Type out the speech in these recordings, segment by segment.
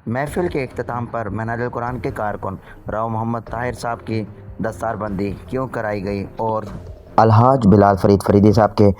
محفل کے اختتام پر منہج القرآن کے کارکن راؤ محمد طاہر صاحب کی دستار بندی کیوں کرائی گئی اور الحاج بلال فرید فریدی صاحب کے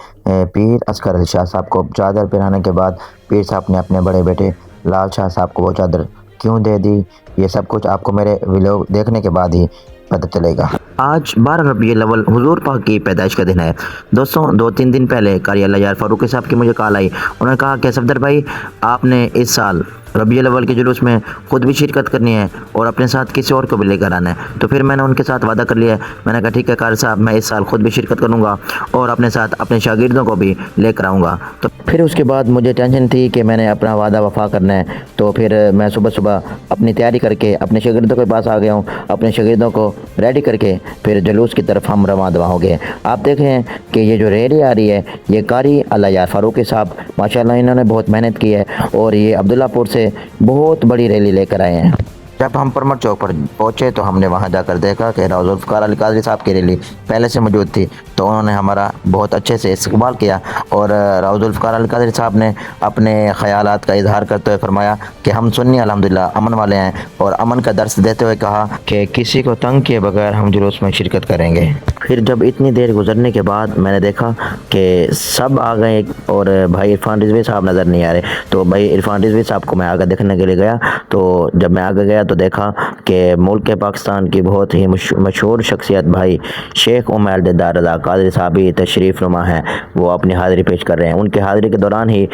پیر اصغر علی شاہ صاحب کو چادر پہنانے کے بعد پیر صاحب نے اپنے بڑے بیٹے لال شاہ صاحب کو وہ چادر کیوں دے دی، یہ سب کچھ آپ کو میرے ویڈیو دیکھنے کے بعد ہی پتہ چلے گا۔ آج 12 ربیع الاول حضور پاک کی پیدائش کا دن ہے۔ دوستوں، 2-3 دن پہلے قاری اللہ یار فاروقی صاحب کی مجھے کال آئی۔ انہوں نے کہا کہ صفدر بھائی، آپ نے اس سال ربیع الاول کے جلوس میں خود بھی شرکت کرنی ہے اور اپنے ساتھ کسی اور کو بھی لے کر آنا ہے۔ تو پھر میں نے ان کے ساتھ وعدہ کر لیا ہے۔ میں نے کہا ٹھیک ہے قاری صاحب، میں اس سال خود بھی شرکت کروں گا اور اپنے ساتھ اپنے شاگردوں کو بھی لے کر آؤں گا۔ تو پھر اس کے بعد مجھے ٹینشن تھی کہ میں نے اپنا وعدہ وفا کرنا ہے، تو پھر میں صبح اپنی تیاری کر کے اپنے شاگردوں کے پاس آ گیا ہوں۔ اپنے شاگردوں کو ریڈی کر کے پھر جلوس کی طرف ہم رواں دواں ہو گئے۔ آپ دیکھیں کہ یہ جو ریلی آ رہی ہے، یہ قاری اللہ یار فاروقی صاحب ماشاءاللہ انہوں نے بہت محنت کی ہے اور یہ عبداللہ پور سے بہت بڑی ریلی لے کر آئے ہیں۔ جب ہم پرمٹ چوک پر پہنچے تو ہم نے وہاں جا کر دیکھا کہ راؤ ذوالفقار علی قادری صاحب کی ریلی پہلے سے موجود تھی، تو انہوں نے ہمارا بہت اچھے سے استقبال کیا اور راؤ ذوالفقار علی قادری صاحب نے اپنے خیالات کا اظہار کرتے ہوئے فرمایا کہ ہم سنی الحمدللہ امن والے ہیں، اور امن کا درس دیتے ہوئے کہا کہ کسی کو تنگ کیے بغیر ہم جلوس میں شرکت کریں گے۔ پھر جب اتنی دیر گزرنے کے بعد میں نے دیکھا کہ سب آ گئے اور بھائی عرفان رضوی صاحب نظر نہیں آ رہے، تو بھائی عرفان رضوی صاحب کو میں آگے دیکھنے کے لیے گیا۔ تو جب میں آگے گیا تو دیکھا کہ ملک پاکستان کی بہت ہی مشہور شخصیت بھائی شیخ عمر دیدار رضا قادری صاحب بھی تشریف نما ہیں، وہ اپنی حاضری پیش کر رہے ہیں۔ ان کی حاضری کے دوران ہی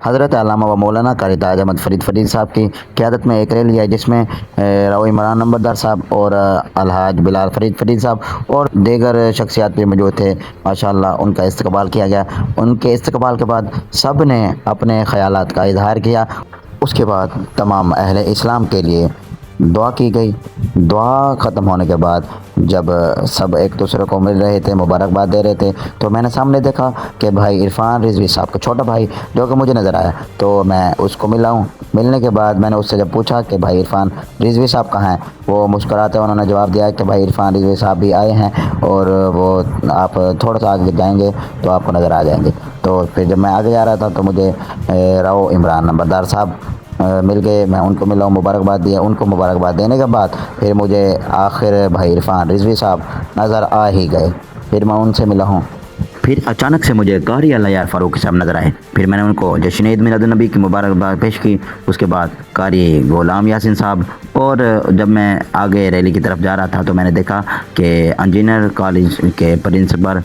حضرت علامہ و مولانا قاری تاج احمد فرید فریدی صاحب کی قیادت میں ایک ریلی ہے، جس میں راؤ عمران نمبردار صاحب اور الحاج بلال فرید فریدی صاحب اور دیگر شخصیات بھی موجود تھے۔ ماشاءاللہ ان کا استقبال کیا گیا۔ ان کے استقبال کے بعد سب نے اپنے خیالات کا اظہار کیا۔ اس کے بعد تمام اہل اسلام کے لیے دعا کی گئی۔ دعا ختم ہونے کے بعد جب سب ایک دوسرے کو مل رہے تھے، مبارکباد دے رہے تھے، تو میں نے سامنے دیکھا کہ بھائی عرفان رضوی صاحب کا چھوٹا بھائی جو کہ مجھے نظر آیا، تو میں اس کو ملا ہوں۔ ملنے کے بعد میں نے اس سے جب پوچھا کہ بھائی عرفان رضوی صاحب کہاں ہیں، وہ مسکراتے انہوں نے جواب دیا کہ بھائی عرفان رضوی صاحب بھی آئے ہیں اور وہ آپ تھوڑا سا آگے جائیں گے تو آپ کو نظر آ جائیں گے۔ تو پھر جب میں آگے جا رہا تھا تو مجھے راؤ عمران نمبردار صاحب مل گئے۔ میں ان کو ملا ہوں، مبارکباد دیا۔ ان کو مبارکباد دینے کے بعد پھر مجھے آخر بھائی عرفان رضوی صاحب نظر آ ہی گئے۔ پھر میں ان سے ملا ہوں۔ پھر اچانک سے مجھے قاری اللہ یار فاروقی صاحب نظر آئے۔ پھر میں نے ان کو جشن عید میلاد النبی کی مبارکباد پیش کی۔ اس کے بعد قاری غلام یاسین صاحب، اور جب میں آگے ریلی کی طرف جا رہا تھا تو میں نے دیکھا کہ انجینئر کالج کے پرنسپل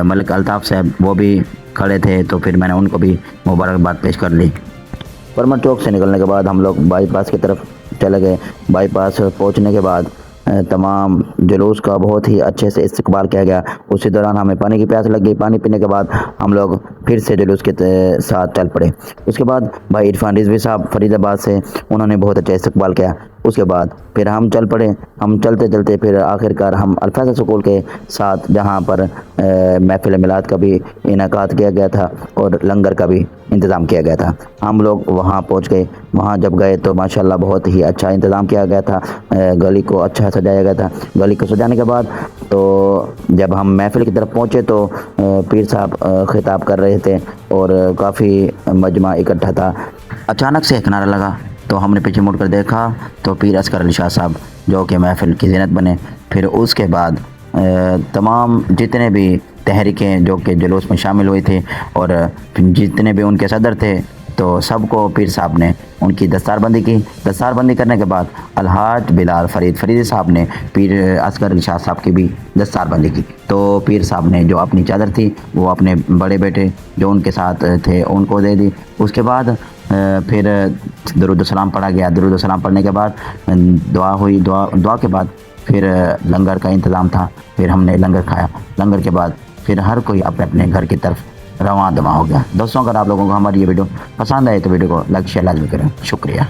ملک الطاف صاحب وہ بھی کھڑے تھے، تو پھر میں نے ان کو بھی مبارکباد پیش کر لی۔ پرمٹ چوک سے نکلنے کے بعد ہم لوگ بائی پاس کی طرف چلے گئے۔ بائی پاس پہنچنے کے بعد تمام جلوس کا بہت ہی اچھے سے استقبال کیا گیا۔ اسی دوران ہمیں پانی کی پیاس لگ گئی۔ پانی پینے کے بعد ہم لوگ پھر سے جلوس کے ساتھ چل پڑے۔ اس کے بعد بھائی عرفان رضوی صاحب فرید آباد سے، انہوں نے بہت اچھا استقبال کیا۔ اس کے بعد پھر ہم چل پڑے۔ ہم چلتے چلتے پھر آخر کار ہم الفیضل سکول کے ساتھ، جہاں پر محفل میلاد کا بھی انعقاد کیا گیا تھا اور لنگر کا بھی انتظام کیا گیا تھا، ہم لوگ وہاں پہنچ گئے۔ وہاں جب گئے تو ماشاءاللہ بہت ہی اچھا انتظام کیا گیا تھا، گلی کو اچھا سجایا گیا تھا۔ گلی کو سجانے کے بعد تو جب ہم محفل کی طرف پہنچے تو پیر صاحب خطاب کر رہے تھے اور کافی مجمع اکٹھا تھا۔ اچانک سے ایک نعرہ لگا تو ہم نے پیچھے مڑ کر دیکھا تو پیر اصغر علی شاہ صاحب جو کہ محفل کی زینت بنے۔ پھر اس کے بعد تمام جتنے بھی تحریکیں جو کہ جلوس میں شامل ہوئی تھی اور جتنے بھی ان کے صدر تھے، تو سب کو پیر صاحب نے ان کی دستار بندی کی۔ دستار بندی کرنے کے بعد الحاج بلال فرید فریدی صاحب نے پیر اصغر علی شاہ صاحب کی بھی دستار بندی کی۔ تو پیر صاحب نے جو اپنی چادر تھی وہ اپنے بڑے بیٹے جو ان کے ساتھ تھے ان کو دے دی۔ اس کے بعد پھر درود و سلام پڑھا گیا۔ درود و سلام پڑھنے کے بعد دعا ہوئی۔ دعا کے بعد پھر لنگر کا انتظام تھا۔ پھر ہم نے لنگر کھایا۔ لنگر کے بعد پھر ہر کوئی اپنے اپنے گھر کی طرف رواں دواں ہو گیا۔ دوستوں، اگر آپ لوگوں کو ہماری یہ ویڈیو پسند آئے تو ویڈیو کو لائک شیئر لازمی کریں۔ شکریہ۔